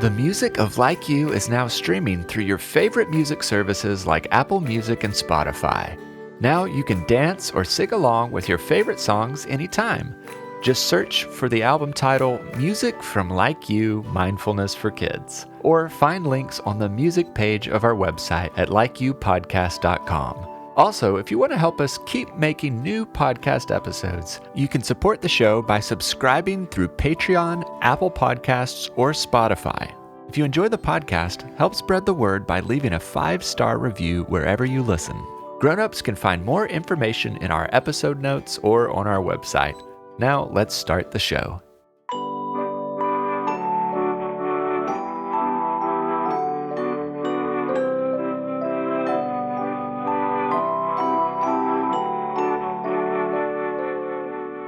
The music of Like You is now streaming through your favorite music services like Apple Music and Spotify. Now you can dance or sing along with your favorite songs anytime. Just search for the album title Music from Like You, Mindfulness for Kids, or find links on the music page of our website at likeyoupodcast.com. Also, if you want to help us keep making new podcast episodes, you can support the show by subscribing through Patreon, Apple Podcasts, or Spotify. If you enjoy the podcast, help spread the word by leaving a 5-star review wherever you listen. Grown-ups can find more information in our episode notes or on our website. Now, let's start the show.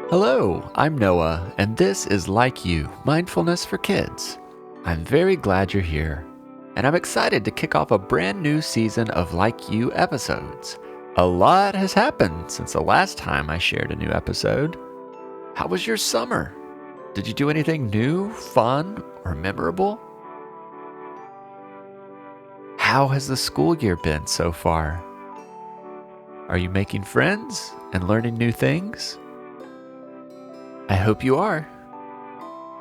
Hello, I'm Noah, and this is Like You, Mindfulness for Kids. I'm very glad you're here, and I'm excited to kick off a brand new season of Like You episodes. A lot has happened since the last time I shared a new episode. How was your summer? Did you do anything new, fun, or memorable? How has the school year been so far? Are you making friends and learning new things? I hope you are.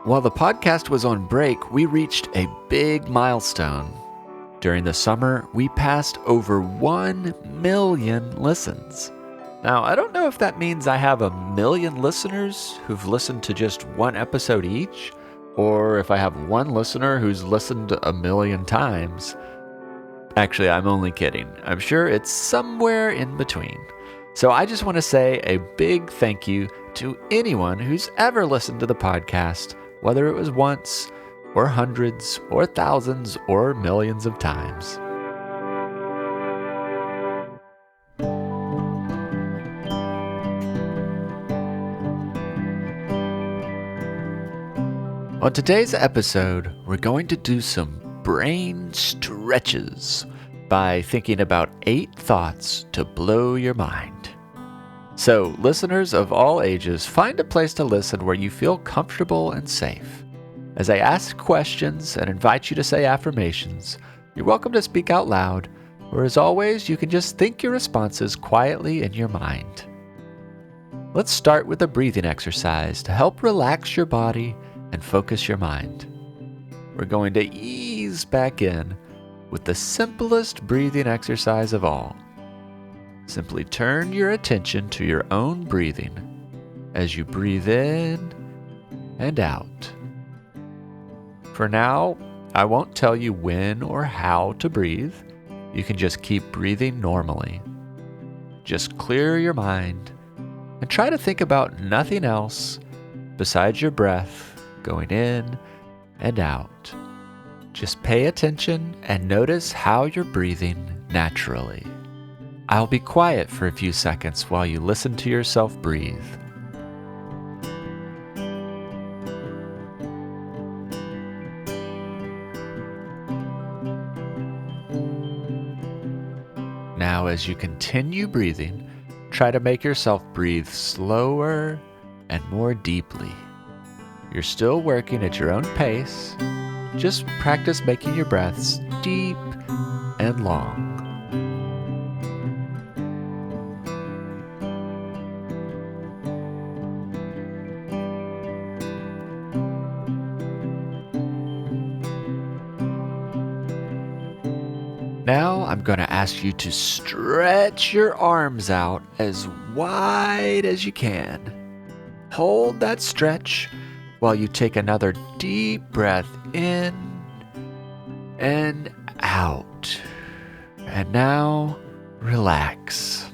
While the podcast was on break, we reached a big milestone. During the summer, we passed over 1 million listens. Now, I don't know if that means I have 1 million listeners who've listened to just one episode each, or if I have one listener who's listened 1 million times. Actually, I'm only kidding. I'm sure it's somewhere in between. So I just want to say a big thank you to anyone who's ever listened to the podcast, whether it was once, or hundreds, or thousands, or millions of times. On today's episode, we're going to do some brain stretches by thinking about 8 thoughts to blow your mind. So, listeners of all ages, find a place to listen where you feel comfortable and safe. As I ask questions and invite you to say affirmations, you're welcome to speak out loud, or as always, you can just think your responses quietly in your mind. Let's start with a breathing exercise to help relax your body and focus your mind. We're going to ease back in with the simplest breathing exercise of all. Simply turn your attention to your own breathing as you breathe in and out. For now, I won't tell you when or how to breathe. You can just keep breathing normally. Just clear your mind and try to think about nothing else besides your breath going in and out. Just pay attention and notice how you're breathing naturally. I'll be quiet for a few seconds while you listen to yourself breathe. Now, as you continue breathing, try to make yourself breathe slower and more deeply. You're still working at your own pace. Just practice making your breaths deep and long. Now I'm going to ask you to stretch your arms out as wide as you can. Hold that stretch while you take another deep breath in and out. And now, relax.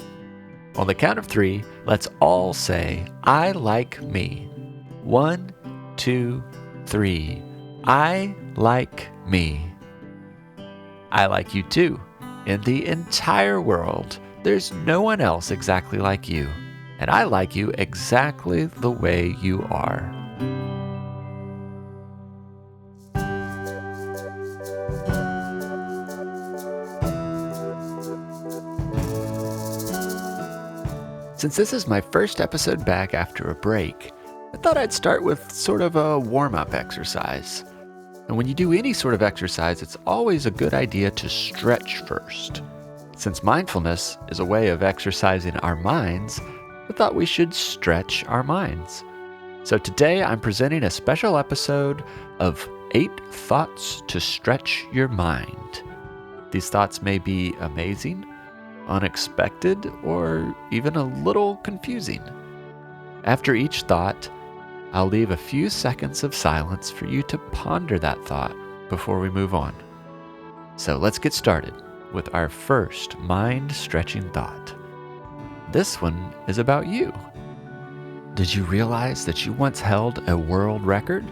On the count of 3, let's all say, I like me. 1, 2, 3. I like me. I like you too. In the entire world, there's no one else exactly like you. And I like you exactly the way you are. Since this is my first episode back after a break, I thought I'd start with sort of a warm-up exercise. And when you do any sort of exercise, it's always a good idea to stretch first. Since mindfulness is a way of exercising our minds, I thought we should stretch our minds. So today I'm presenting a special episode of 8 Thoughts to Stretch Your Mind. These thoughts may be amazing, unexpected, or even a little confusing. After each thought, I'll leave a few seconds of silence for you to ponder that thought before we move on. So let's get started with our first mind-stretching thought. This one is about you. Did you realize that you once held a world record?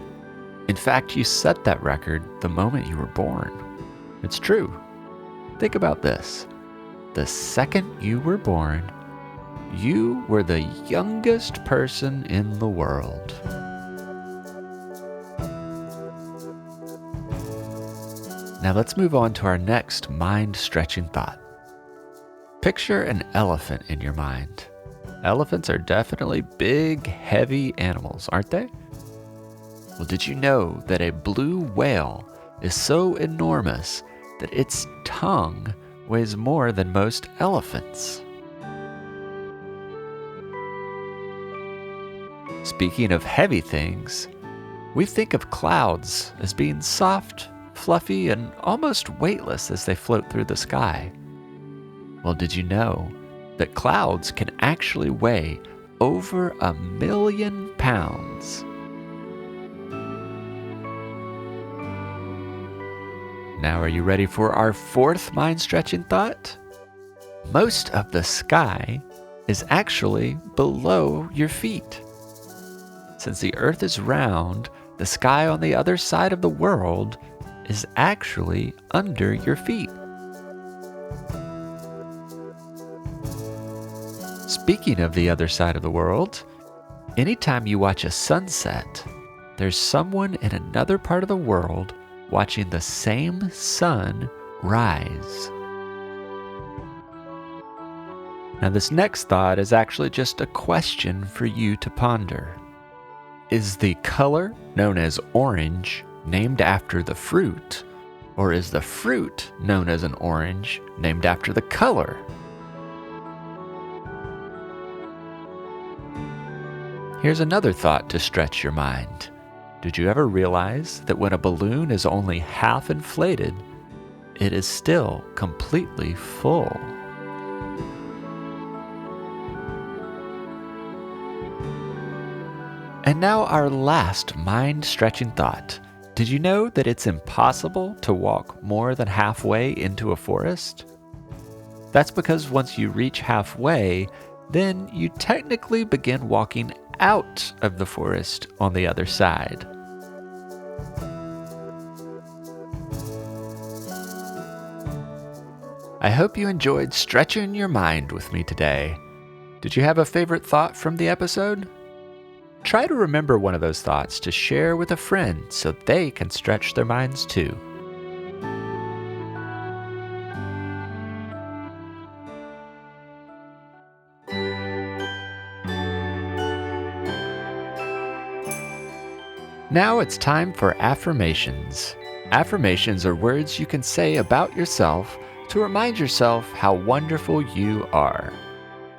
In fact, you set that record the moment you were born. It's true. Think about this. The second you were born, you were the youngest person in the world. Now let's move on to our next mind-stretching thought. Picture an elephant in your mind. Elephants are definitely big, heavy animals, aren't they? Well, did you know that a blue whale is so enormous that its tongue weighs more than most elephants? Speaking of heavy things, we think of clouds as being soft, fluffy, and almost weightless as they float through the sky. Well, did you know that clouds can actually weigh over 1,000,000 pounds? Now, are you ready for our fourth mind-stretching thought? Most of the sky is actually below your feet. Since the Earth is round, the sky on the other side of the world is actually under your feet. Speaking of the other side of the world, anytime you watch a sunset, there's someone in another part of the world watching the same sun rise. Now, this next thought is actually just a question for you to ponder. Is the color known as orange named after the fruit, or is the fruit known as an orange named after the color? Here's another thought to stretch your mind. Did you ever realize that when a balloon is only half inflated, it is still completely full? And now our last mind-stretching thought. Did you know that it's impossible to walk more than halfway into a forest? That's because once you reach halfway, then you technically begin walking out of the forest on the other side. I hope you enjoyed stretching your mind with me today. Did you have a favorite thought from the episode? Try to remember one of those thoughts to share with a friend so they can stretch their minds too. Now it's time for affirmations. Affirmations are words you can say about yourself to remind yourself how wonderful you are.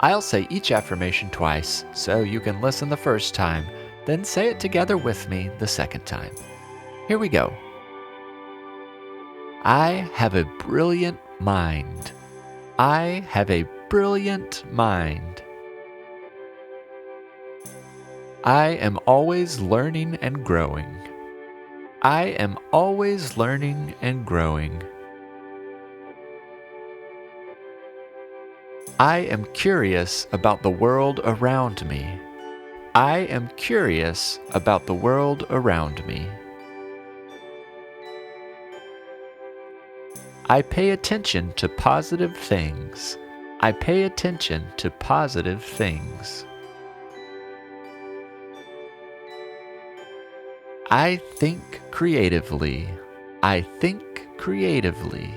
I'll say each affirmation twice, so you can listen the first time, then say it together with me the second time. Here we go. I have a brilliant mind. I have a brilliant mind. I am always learning and growing. I am always learning and growing. I am curious about the world around me. I am curious about the world around me. I pay attention to positive things. I pay attention to positive things. I think creatively. I think creatively.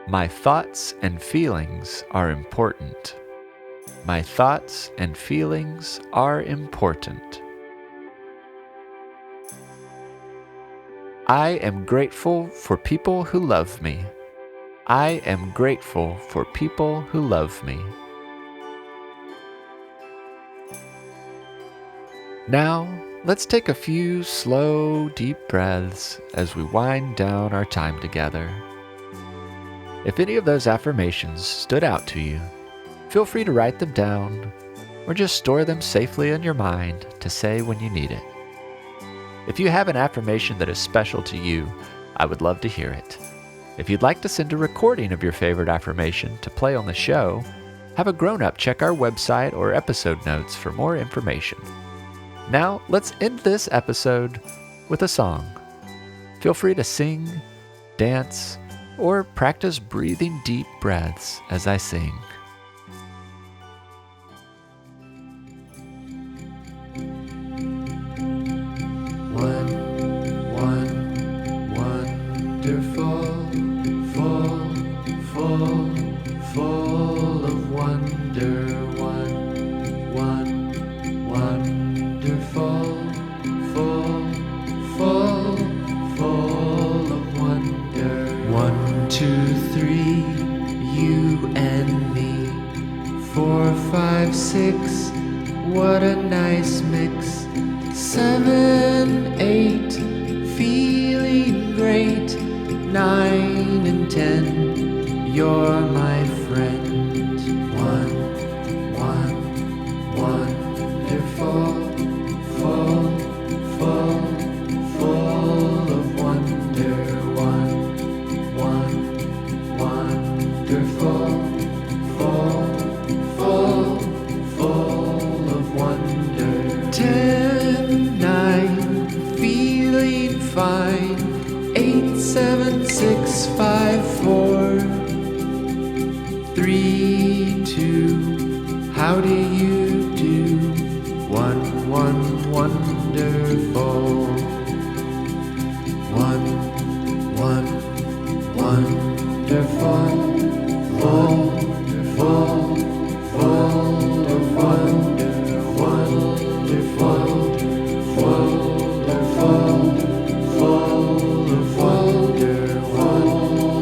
My thoughts and feelings are important. My thoughts and feelings are important. I am grateful for people who love me. I am grateful for people who love me. Now, let's take a few slow, deep breaths as we wind down our time together. If any of those affirmations stood out to you, feel free to write them down or just store them safely in your mind to say when you need it. If you have an affirmation that is special to you, I would love to hear it. If you'd like to send a recording of your favorite affirmation to play on the show, have a grown-up check our website or episode notes for more information. Now, let's end this episode with a song. Feel free to sing, dance, or practice breathing deep breaths as I sing. Wonderful, full of wonder. Wonderful, full of wonder. 1, 2, 3, you and me. 4, 5, 6, what a nice mix. 7, 8, feeling great. 9 and 10, you're my friend. Wonderful, full of wonder. Wonderful, full of wonder. 10, 9, feeling fine. 8, 7, 6, 5, 4, 3, 2, how do you do? 1, wonderful. 1, wonderful. Full of wonder. Wonderful, full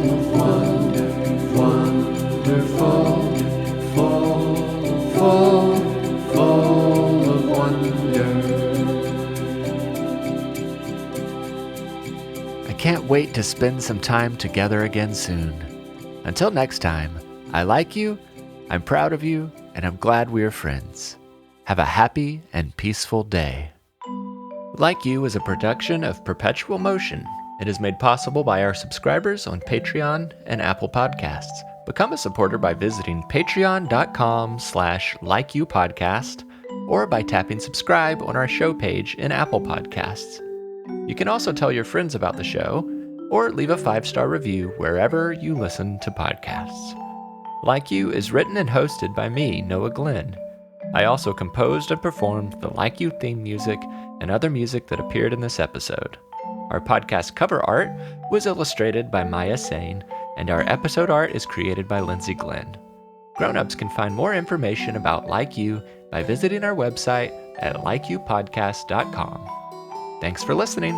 of wonder. Wonderful, full of wonder. I can't wait to spend some time together again soon. Until next time, I like you, I'm proud of you, and I'm glad we are friends. Have a happy and peaceful day. Like You is a production of Perpetual Motion. It is made possible by our subscribers on Patreon and Apple Podcasts. Become a supporter by visiting patreon.com/likeyoupodcast or by tapping subscribe on our show page in Apple Podcasts. You can also tell your friends about the show or leave a 5-star review wherever you listen to podcasts. Like You is written and hosted by me, Noah Glenn. I also composed and performed the Like You theme music and other music that appeared in this episode. Our podcast cover art was illustrated by Maya Sain, and our episode art is created by Lindsay Glenn. Grown-ups can find more information about Like You by visiting our website at likeyoupodcast.com. Thanks for listening.